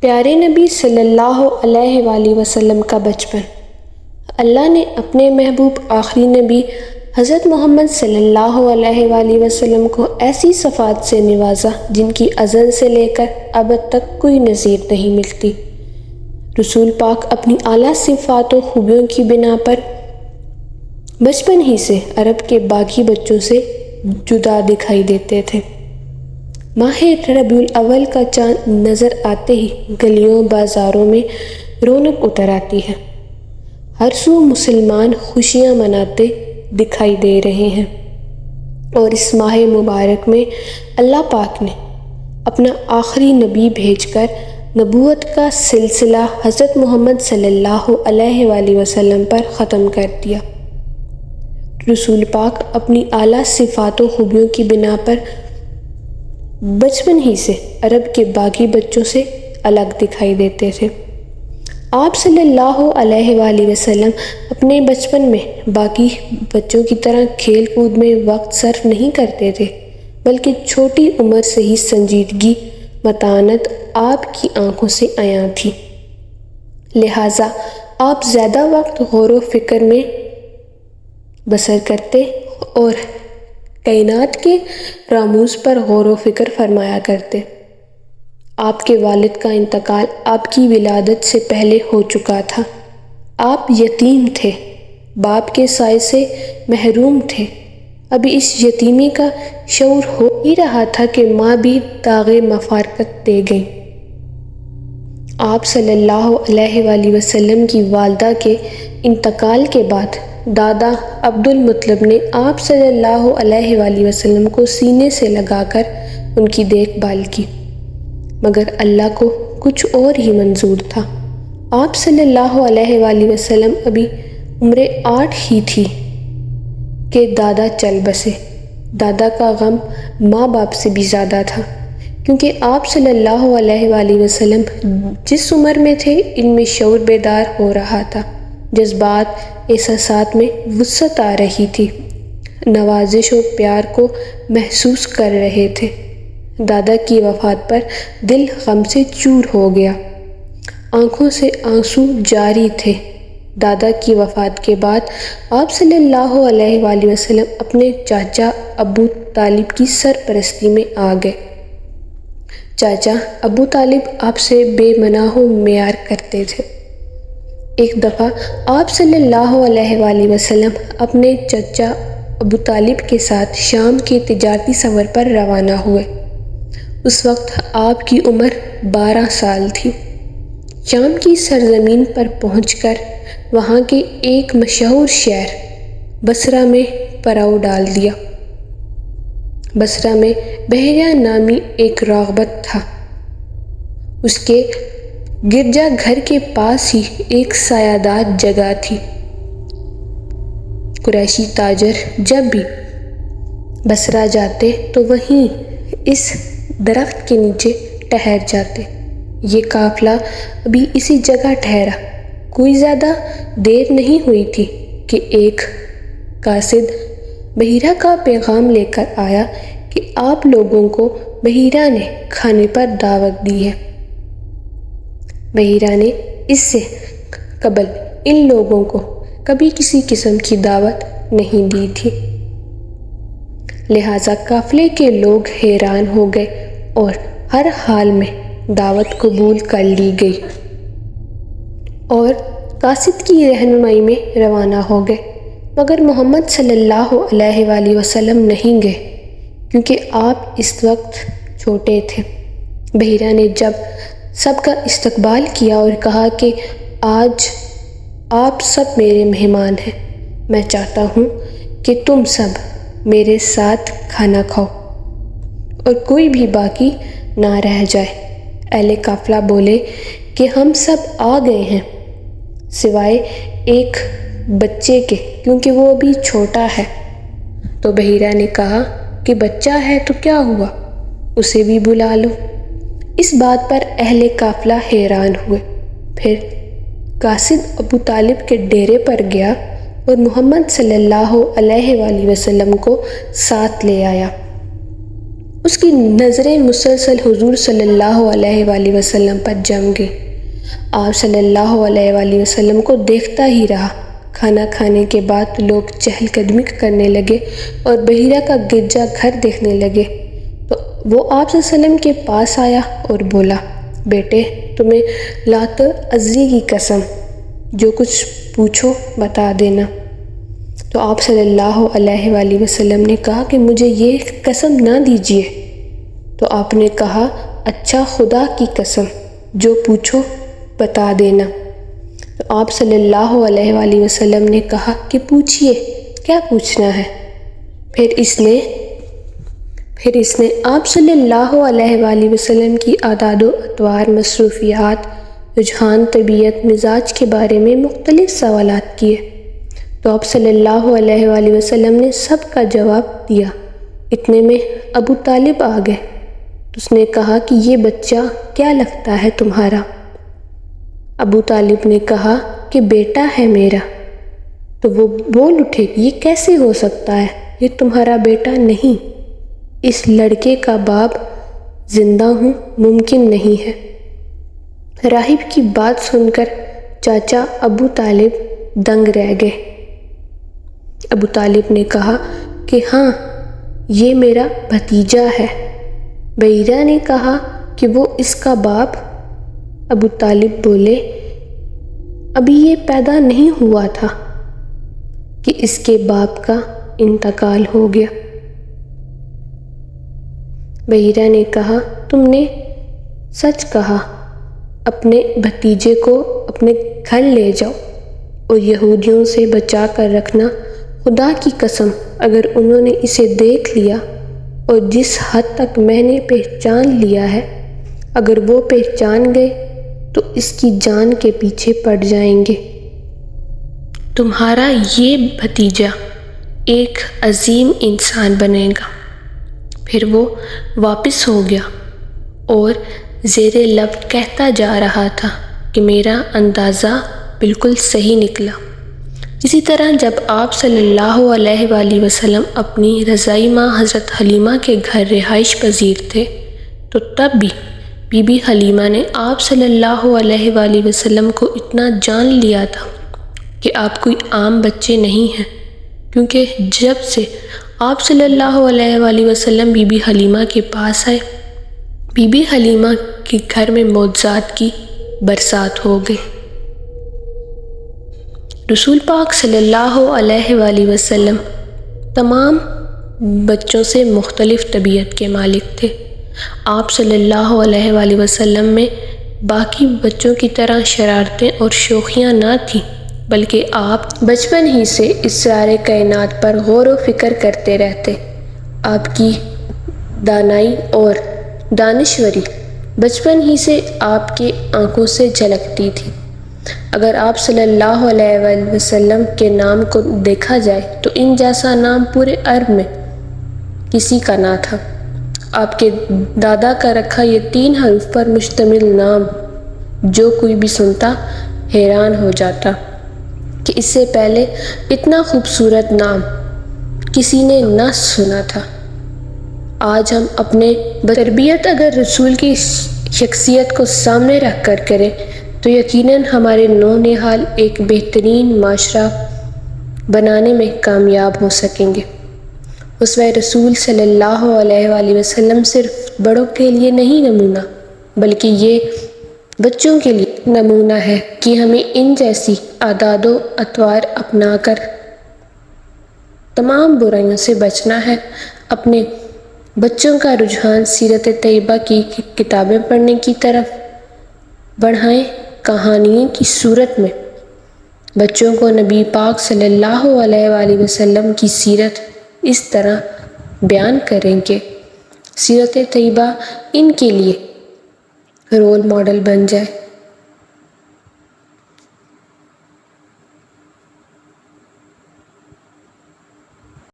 پیارے نبی صلی اللہ علیہ وآلہ وسلم کا بچپن۔ اللہ نے اپنے محبوب آخری نبی حضرت محمد صلی اللہ علیہ وآلہ وسلم کو ایسی صفات سے نوازا جن کی ازل سے لے کر اب تک کوئی نظیر نہیں ملتی۔ رسول پاک اپنی اعلیٰ صفات و خوبیوں کی بنا پر بچپن ہی سے عرب کے باقی بچوں سے جدا دکھائی دیتے تھے۔ ماہ ربیع الاول کا چاند نظر آتے ہی گلیوں بازاروں میں رونق اتر آتی ہے۔ ہر سو مسلمان خوشیاں مناتے دکھائی دے رہے ہیں، اور اس ماہ مبارک میں اللہ پاک نے اپنا آخری نبی بھیج کر نبوت کا سلسلہ حضرت محمد صلی اللہ علیہ وآلہ وسلم پر ختم کر دیا۔ رسول پاک اپنی اعلیٰ صفات و خوبیوں کی بنا پر بچپن ہی سے عرب کے باقی بچوں سے الگ دکھائی دیتے تھے۔ آپ صلی اللہ علیہ وآلہ وسلم اپنے بچپن میں باقی بچوں کی طرح کھیل کود میں وقت صرف نہیں کرتے تھے، بلکہ چھوٹی عمر سے ہی سنجیدگی، متانت آپ کی آنکھوں سے عیاں تھی۔ لہٰذا آپ زیادہ وقت غور و فکر میں بسر کرتے اور کائنات کے راموز پر غور و فکر فرمایا کرتے۔ آپ کے والد کا انتقال آپ کی ولادت سے پہلے ہو چکا تھا۔ آپ یتیم تھے، باپ کے سائے سے محروم تھے۔ ابھی اس یتیمی کا شعور ہو ہی رہا تھا کہ ماں بھی داغ مفارقت دے گئی۔ آپ صلی اللہ علیہ وآلہ وسلم کی والدہ کے انتقال کے بعد دادا عبد المطلب نے آپ صلی اللہ علیہ وآلہ وسلم کو سینے سے لگا کر ان کی دیکھ بھال کی، مگر اللہ کو کچھ اور ہی منظور تھا۔ آپ صلی اللہ علیہ وآلہ وسلم ابھی عمر 8 ہی تھی کہ دادا چل بسے۔ دادا کا غم ماں باپ سے بھی زیادہ تھا، کیونکہ آپ صلی اللہ علیہ وآلہ وسلم جس عمر میں تھے ان میں شعور بیدار ہو رہا تھا، جذبات، احساسات میں وسعت آ رہی تھی، نوازش و پیار کو محسوس کر رہے تھے۔ دادا کی وفات پر دل غم سے چور ہو گیا، آنکھوں سے آنسو جاری تھے۔ دادا کی وفات کے بعد آپ صلی اللہ علیہ وآلہ وسلم اپنے چاچا ابو طالب کی سرپرستی میں آ گئے۔ چاچا ابو طالب آپ سے بے مناہ و معیار کرتے تھے۔ ایک دفعہ آپ صلی اللہ علیہ وآلہ وسلم اپنے چچا ابو طالب کے ساتھ شام کے تجارتی سفر پر روانہ ہوئے۔ اس وقت آپ کی عمر 12 سال تھی۔ شام کی سرزمین پر پہنچ کر وہاں کے ایک مشہور شہر بصرہ میں پڑاؤ ڈال دیا۔ بصرہ میں بحیرہ نامی ایک راغبت تھا۔ اس کے گرجا گھر کے پاس ہی ایک سایہ جگہ تھی۔ قریشی تاجر جب بھی بصرہ جاتے تو وہیں اس درخت کے نیچے ٹھہر جاتے۔ یہ قافلہ ابھی اسی جگہ ٹھہرا۔ کوئی زیادہ دیر نہیں ہوئی تھی کہ ایک قاصد بحیرہ کا پیغام لے کر آیا کہ آپ لوگوں کو بحیرہ نے کھانے پر دعوت دی ہے۔ بحیرہ نے اس سے قبل ان لوگوں کو کبھی کسی قسم کی دعوت نہیں دی تھی، لہٰذا قافلے کے لوگ حیران ہو گئے اور ہر حال میں دعوت قبول کر لی گئی اور قاصد کی رہنمائی میں روانہ ہو گئے، مگر محمد صلی اللہ علیہ وآلہ وسلم نہیں گئے، کیونکہ آپ اس وقت چھوٹے تھے۔ بحیرہ نے جب سب کا استقبال کیا اور کہا کہ آج آپ سب میرے مہمان ہیں، میں چاہتا ہوں کہ تم سب میرے ساتھ کھانا کھاؤ اور کوئی بھی باقی نہ رہ جائے۔ اہل قافلہ بولے کہ ہم سب آ گئے ہیں، سوائے ایک بچے کے، کیونکہ وہ ابھی چھوٹا ہے۔ تو بحیرہ نے کہا کہ بچہ ہے تو کیا ہوا، اسے بھی بلا لو۔ اس بات پر اہل قافلہ حیران ہوئے۔ پھر قاصد ابو طالب کے ڈیرے پر گیا اور محمد صلی اللہ علیہ وآلہ وسلم کو ساتھ لے آیا۔ اس کی نظریں مسلسل حضور صلی اللہ علیہ وآلہ وسلم پر جم گئی۔ آپ صلی اللہ علیہ وآلہ وسلم کو دیکھتا ہی رہا۔ کھانا کھانے کے بعد لوگ چہل قدمی کرنے لگے اور بحیرہ کا گرجا گھر دیکھنے لگے تو وہ آپ صلی اللہ علیہ وسلم کے پاس آیا اور بولا، بیٹے تمہیں لات عزی کی قسم، جو کچھ پوچھو بتا دینا۔ تو آپ صلی اللہ علیہ وآلہ وسلم نے کہا کہ مجھے یہ قسم نہ دیجیے۔ تو آپ نے کہا، اچھا خدا کی قسم، جو پوچھو بتا دینا۔ تو آپ صلی اللہ علیہ وآلہ وسلم نے کہا کہ پوچھئے، کیا پوچھنا ہے؟ پھر اس نے آپ صلی اللہ علیہ وآلہ وسلم کی اعداد و اطوار، مصروفیات، رجحان، طبیعت، مزاج کے بارے میں مختلف سوالات کیے۔ تو آپ صلی اللہ علیہ وآلہ وسلم نے سب کا جواب دیا۔ اتنے میں ابو طالب آ گئے تو اس نے کہا کہ یہ بچہ کیا لگتا ہے تمہارا؟ ابو طالب نے کہا کہ بیٹا ہے میرا۔ تو وہ بول اٹھے، یہ کیسے ہو سکتا ہے؟ یہ تمہارا بیٹا نہیں، اس لڑکے کا باپ زندہ ہوں، ممکن نہیں ہے۔ راہب کی بات سن کر چاچا ابو طالب دنگ رہ گئے۔ ابو طالب نے کہا کہ ہاں، یہ میرا بھتیجا ہے۔ بحیرہ نے کہا کہ وہ اس کا باپ؟ ابو طالب بولے، ابھی یہ پیدا نہیں ہوا تھا کہ اس کے باپ کا انتقال ہو گیا۔ بحیرہ نے کہا، تم نے سچ کہا، اپنے بھتیجے کو اپنے گھر لے جاؤ اور یہودیوں سے بچا کر رکھنا۔ خدا کی قسم، اگر انہوں نے اسے دیکھ لیا اور جس حد تک میں نے پہچان لیا ہے، اگر وہ پہچان گئے تو اس کی جان کے پیچھے پڑ جائیں گے۔ تمہارا یہ بھتیجا ایک عظیم انسان بنے گا۔ پھر وہ واپس ہو گیا اور زیر لب کہتا جا رہا تھا کہ میرا اندازہ بالکل صحیح نکلا۔ اسی طرح جب آپ صلی اللہ علیہ وآلہ وسلم اپنی رضائی ماں حضرت حلیمہ کے گھر رہائش پذیر تھے تو تب بھی بی بی حلیمہ نے آپ صلی اللہ علیہ وآلہ وسلم کو اتنا جان لیا تھا کہ آپ کوئی عام بچے نہیں ہیں، کیونکہ جب سے آپ صلی اللہ علیہ وآلہ وسلم بی بی حلیمہ کے پاس آئے، بی بی حلیمہ کے گھر میں معجزات کی برسات ہو گئی۔ رسول پاک صلی اللہ علیہ وآلہ وسلم تمام بچوں سے مختلف طبیعت کے مالک تھے۔ آپ صلی اللہ علیہ وآلہ وسلم میں باقی بچوں کی طرح شرارتیں اور شوخیاں نہ تھیں، بلکہ آپ بچپن ہی سے اسرار کائنات پر غور و فکر کرتے رہتے۔ آپ کی دانائی اور دانشوری بچپن ہی سے آپ کی آنکھوں سے جھلکتی تھی۔ اگر آپ صلی اللہ علیہ وآلہ وسلم کے نام کو دیکھا جائے تو ان جیسا نام پورے عرب میں کسی کا نہ تھا۔ آپ کے دادا کا رکھا یہ 3 حروف پر مشتمل نام جو کوئی بھی سنتا حیران ہو جاتا کہ اس سے پہلے اتنا خوبصورت نام کسی نے نہ سنا تھا۔ آج ہم اپنے تربیت اگر رسول کی شخصیت کو سامنے رکھ کر کریں تو یقیناً ہمارے نونہال ایک بہترین معاشرہ بنانے میں کامیاب ہو سکیں گے۔ اسوہ رسول صلی اللہ علیہ وآلہ وسلم صرف بڑوں کے لیے نہیں نمونہ، بلکہ یہ بچوں کے لیے نمونہ ہے کہ ہمیں ان جیسی عادات و اطوار اپنا کر تمام برائیوں سے بچنا ہے۔ اپنے بچوں کا رجحان سیرت طیبہ کی کتابیں پڑھنے کی طرف بڑھائیں۔ کہانیوں کی صورت میں بچوں کو نبی پاک صلی اللہ علیہ وآلہ وسلم کی سیرت اس طرح بیان کریں کہ سیرت طیبہ ان کے لیے رول ماڈل بن جائے۔